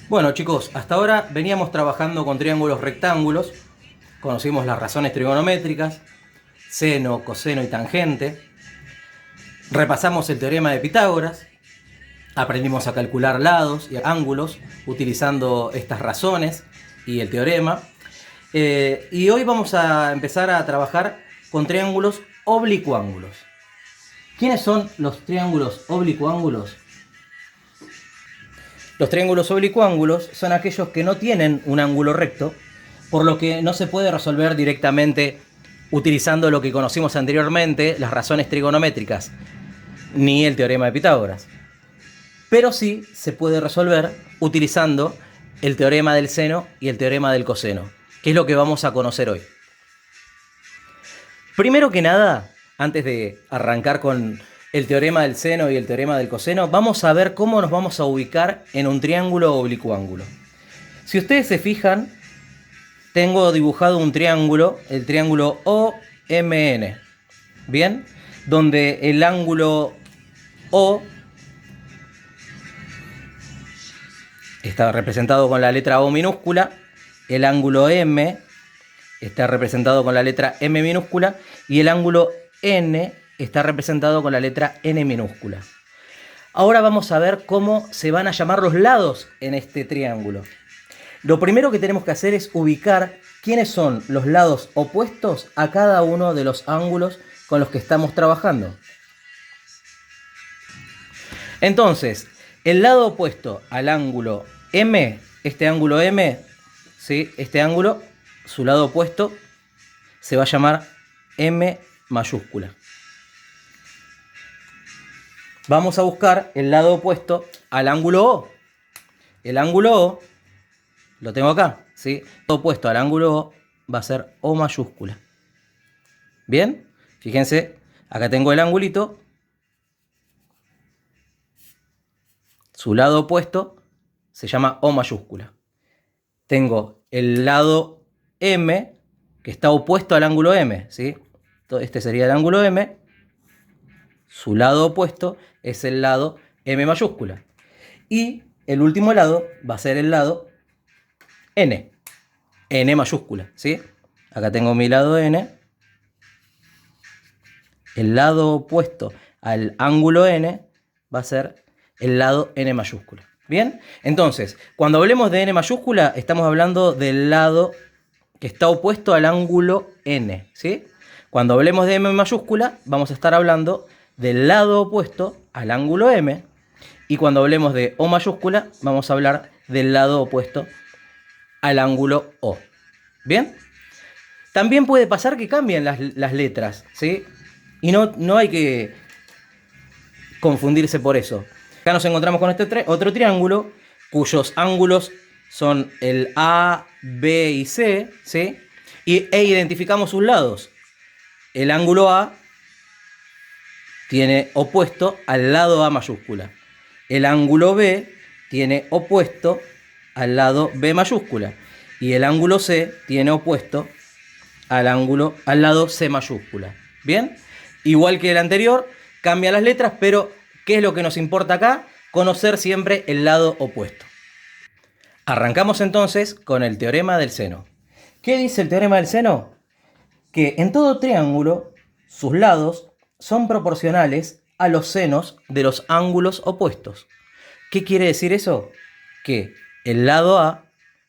Bueno chicos, hasta ahora veníamos trabajando con triángulos rectángulos, conocimos las razones trigonométricas, seno, coseno y tangente, repasamos el teorema de Pitágoras, aprendimos a calcular lados y ángulos utilizando estas razones y el teorema, y hoy vamos a empezar a trabajar con triángulos oblicuángulos. ¿Quiénes son los triángulos oblicuángulos? Los triángulos oblicuángulos son aquellos que no tienen un ángulo recto, por lo que no se puede resolver directamente utilizando lo que conocimos anteriormente, las razones trigonométricas, ni el teorema de Pitágoras. Pero sí se puede resolver utilizando el teorema del seno y el teorema del coseno, que es lo que vamos a conocer hoy. Primero que nada, antes de arrancar con el teorema del seno y el teorema del coseno, vamos a ver cómo nos vamos a ubicar en un triángulo oblicuángulo. Si ustedes se fijan, tengo dibujado un triángulo, el triángulo OMN, ¿bien? Donde el ángulo O está representado con la letra O minúscula, el ángulo M está representado con la letra M minúscula y el ángulo N está representado con la letra N minúscula. Ahora vamos a ver cómo se van a llamar los lados en este triángulo. Lo primero que tenemos que hacer es ubicar quiénes son los lados opuestos a cada uno de los ángulos con los que estamos trabajando. Entonces, el lado opuesto al ángulo M, este ángulo M, ¿sí? Este ángulo, su lado opuesto, se va a llamar M mayúscula. Vamos a buscar el lado opuesto al ángulo O. El ángulo O, lo tengo acá, ¿sí? El lado opuesto al ángulo O va a ser O mayúscula. ¿Bien? Fíjense, acá tengo el angulito. Su lado opuesto se llama O mayúscula. Tengo el lado M, que está opuesto al ángulo M, ¿sí? Este sería el ángulo M. Su lado opuesto es el lado M mayúscula. Y el último lado va a ser el lado N. N mayúscula, ¿sí? Acá tengo mi lado N. El lado opuesto al ángulo N va a ser el lado N mayúscula. ¿Bien? Entonces, cuando hablemos de N mayúscula, estamos hablando del lado que está opuesto al ángulo N, ¿sí? Cuando hablemos de M mayúscula, vamos a estar hablando del lado opuesto al ángulo M. Y cuando hablemos de O mayúscula, vamos a hablar del lado opuesto al ángulo O. ¿Bien? También puede pasar que cambien las letras, ¿sí? Y no hay que confundirse por eso. Acá nos encontramos con este otro triángulo, cuyos ángulos son el A, B y C, ¿sí? E identificamos sus lados. El ángulo A tiene opuesto al lado A mayúscula. El ángulo B tiene opuesto al lado B mayúscula. Y el ángulo C tiene opuesto al lado C mayúscula. ¿Bien? Igual que el anterior, cambia las letras, pero ¿qué es lo que nos importa acá? Conocer siempre el lado opuesto. Arrancamos entonces con el teorema del seno. ¿Qué dice el teorema del seno? Que en todo triángulo, sus lados son proporcionales a los senos de los ángulos opuestos. ¿Qué quiere decir eso? Que el lado A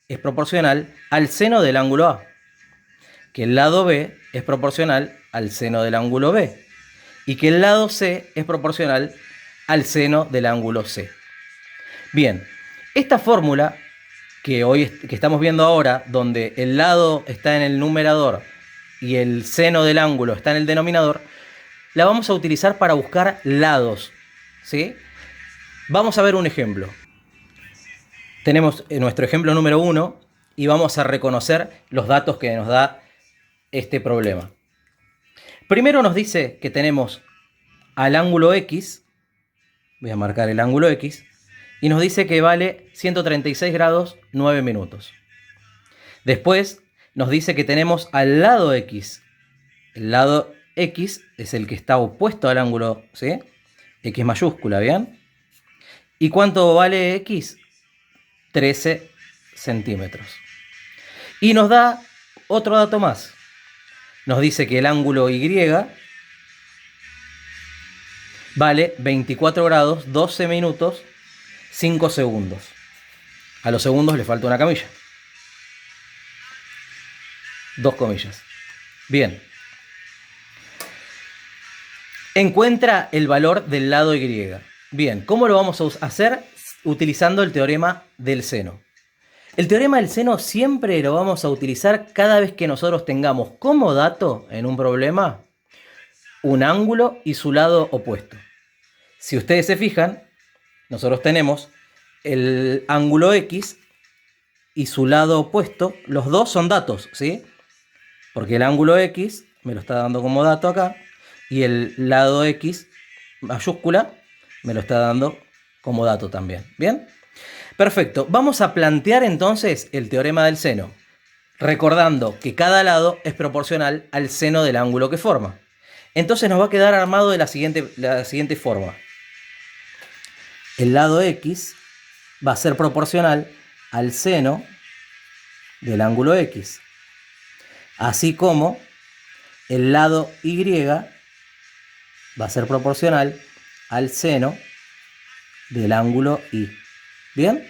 es proporcional al seno del ángulo A. Que el lado B es proporcional al seno del ángulo B. Y que el lado C es proporcional al seno del ángulo C. Bien, esta fórmula que estamos viendo ahora, donde el lado está en el numerador y el seno del ángulo está en el denominador, la vamos a utilizar para buscar lados, ¿sí? Vamos a ver un ejemplo. Tenemos nuestro ejemplo número 1 y vamos a reconocer los datos que nos da este problema. Primero nos dice que tenemos al ángulo X, voy a marcar el ángulo X, y nos dice que vale 136 grados 9 minutos. Después nos dice que tenemos al lado X. El lado X es el que está opuesto al ángulo, ¿sí? X mayúscula, ¿bien? ¿Y cuánto vale X? 13 centímetros. Y nos da otro dato más. Nos dice que el ángulo Y vale 24 grados, 12 minutos, 5 segundos. A los segundos le falta una camilla. 2 comillas. Bien. Encuentra el valor del lado Y. Bien, ¿cómo lo vamos a hacer? Utilizando el teorema del seno. El teorema del seno siempre lo vamos a utilizar cada vez que nosotros tengamos como dato en un problema un ángulo y su lado opuesto. Si ustedes se fijan, nosotros tenemos el ángulo X y su lado opuesto. Los dos son datos, ¿sí? Porque el ángulo X me lo está dando como dato acá y el lado X mayúscula me lo está dando como dato también. ¿Bien? Perfecto. Vamos a plantear entonces el teorema del seno, recordando que cada lado es proporcional al seno del ángulo que forma. Entonces nos va a quedar armado de la siguiente forma. El lado X va a ser proporcional al seno del ángulo X. Así como el lado Y va a ser proporcional al seno del ángulo Y. ¿Bien?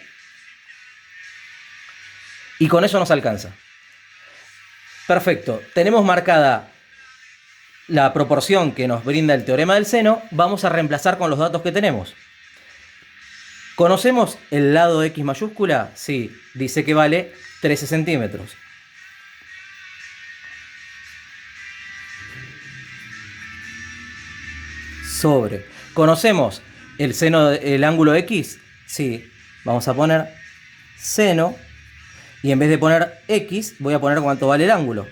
Y con eso nos alcanza. Perfecto. Tenemos marcada la proporción que nos brinda el teorema del seno. Vamos a reemplazar con los datos que tenemos. ¿Conocemos el lado X mayúscula? Sí, dice que vale 13 centímetros. Sobre. ¿Conocemos el seno, el ángulo X? Sí, vamos a poner seno y en vez de poner X voy a poner cuánto vale el ángulo.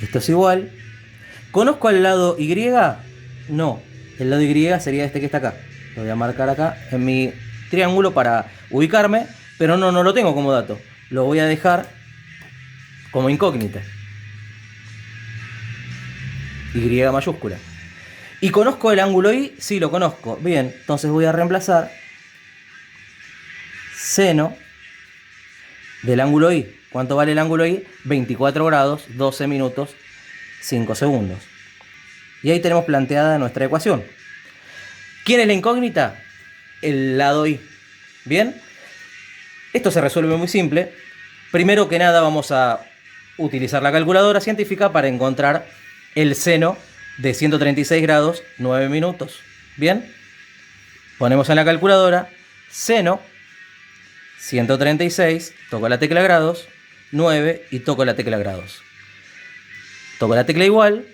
Esto es igual. ¿Conozco el lado Y? No, el lado Y sería este que está acá. Lo voy a marcar acá en mi triángulo para ubicarme, pero no lo tengo como dato. Lo voy a dejar como incógnita. Y mayúscula. ¿Y conozco el ángulo Y? Sí, lo conozco. Bien, entonces voy a reemplazar seno del ángulo Y. ¿Cuánto vale el ángulo Y? 24 grados, 12 minutos, 5 segundos. Y ahí tenemos planteada nuestra ecuación. ¿Quién es la incógnita? El lado Y. Bien, esto se resuelve muy simple. Primero que nada vamos a utilizar la calculadora científica para encontrar el seno de 136 grados, 9 minutos. Bien, ponemos en la calculadora seno 136, toco la tecla grados, 9 y toco la tecla grados. Toco la tecla igual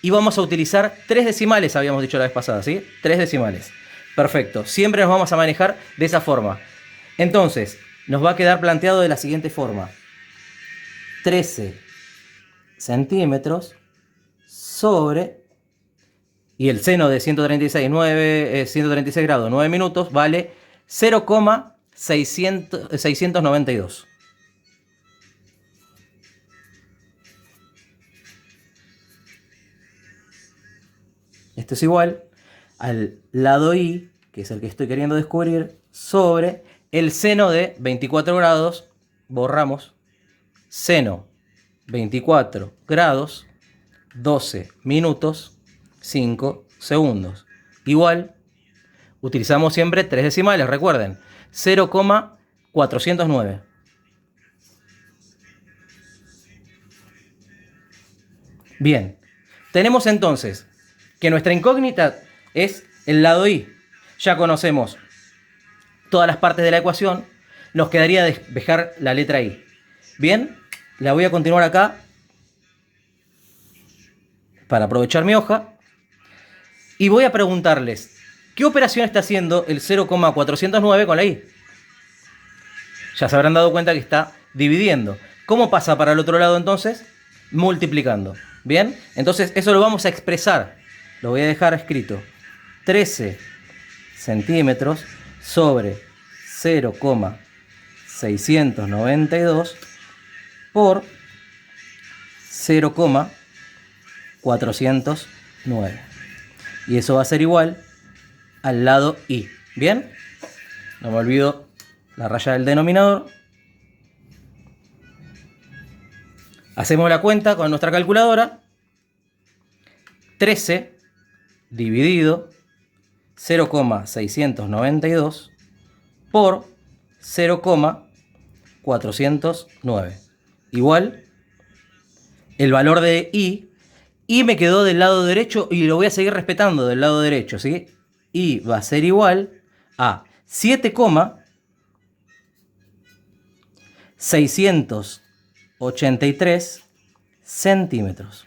y vamos a utilizar 3 decimales, habíamos dicho la vez pasada, ¿sí? 3 decimales. Perfecto, siempre nos vamos a manejar de esa forma. Entonces, nos va a quedar planteado de la siguiente forma. 13 centímetros sobre, y el seno de 136 grados 9 minutos vale 0,692. Esto es igual al lado Y, que es el que estoy queriendo descubrir, sobre el seno de 24 grados, borramos, seno 24 grados, 12 minutos, 5 segundos. Igual, utilizamos siempre 3 decimales, recuerden, 0,409. Bien, tenemos entonces que nuestra incógnita es el lado Y. Ya conocemos todas las partes de la ecuación, nos quedaría despejar la letra Y. Bien, la voy a continuar acá para aprovechar mi hoja y voy a preguntarles ¿qué operación está haciendo el 0,409 con la Y? Ya se habrán dado cuenta que está dividiendo. ¿Cómo pasa para el otro lado entonces? Multiplicando. Bien, entonces eso lo vamos a expresar. Lo voy a dejar escrito. 13 centímetros sobre 0,692 por 0,409. Y eso va a ser igual al lado Y. ¿Bien? No me olvido la raya del denominador. Hacemos la cuenta con nuestra calculadora. 13 dividido 0,692 por 0,409. Igual el valor de I. Y me quedó del lado derecho y lo voy a seguir respetando del lado derecho, ¿sí? Y va a ser igual a 7,683 centímetros.